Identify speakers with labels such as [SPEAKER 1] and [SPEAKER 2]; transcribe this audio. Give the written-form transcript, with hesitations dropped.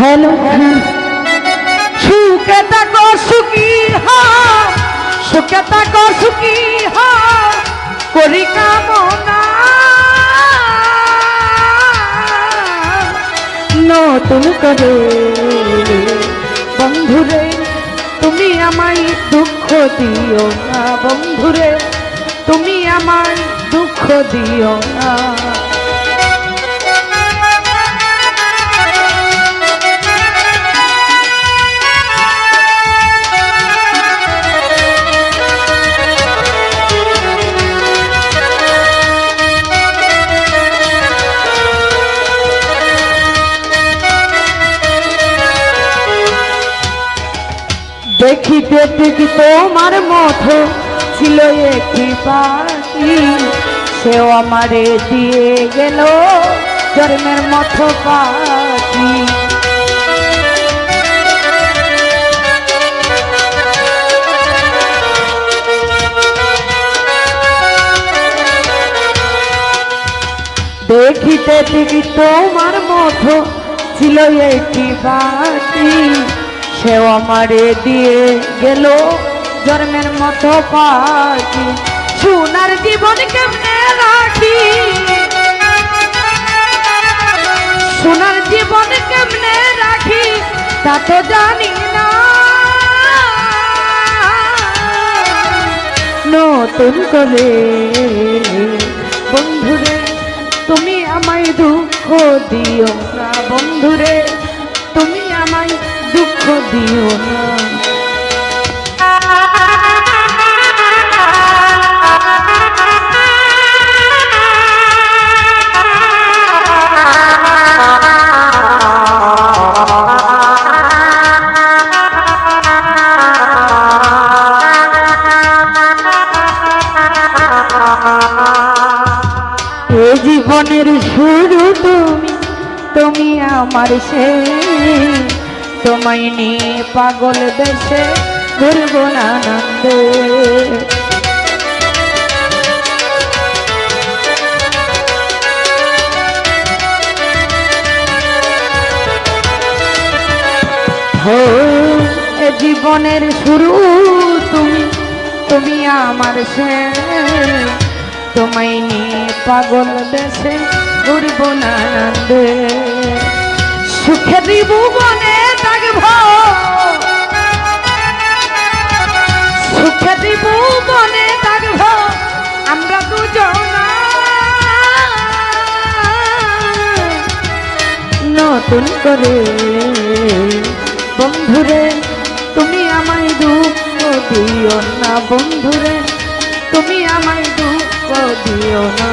[SPEAKER 1] Hello সুখে থাকো সুখী হও, সুখে থাকো সুখী হও, করি কামনা নতুন করে। বন্ধুরে তুমি আমায় দুঃখ দিও না, বন্ধুরে তুমি আমায় দুঃখ দিও না। দেখিতে ঠিক তোমার মতো ছিল একটি পাখি, সেও আমারে দিয়ে গেল জন্মের মতো পাখি। দেখিতে ঠিক তোমার মতো ছিল একটি পাখি, সেও আমারে দিয়ে গেল জন্মের মতো পাখি। সোনার জীবন কেমনে রাখি, সোনার জীবন কেমনে রাখি তা তো জানি না। নতুন করে বন্ধুরে তুমি আমায় দুঃখ দিও না, বন্ধুরে তুমি আমায় দুঃখ দিও না। এ জীবনের শুরু তুমি, তুমি আমার শেষ, তোমায় নিয়ে পাগল দেশে ঘুরবো আনন্দে। হো এ জীবনের শুরু তুমি, তুমি আমার শেষ, তোমায় নিয়ে পাগল দেশে ঘুরবো আনন্দে। সুখে দিব বনে থাকবো, সুখে দিব বনে থাকবো আমরা দুজনা। নতুন করে বন্ধুরে তুমি আমায় দুঃখ দিও না, বন্ধুরে তুমি আমায় দুঃখ দিও না।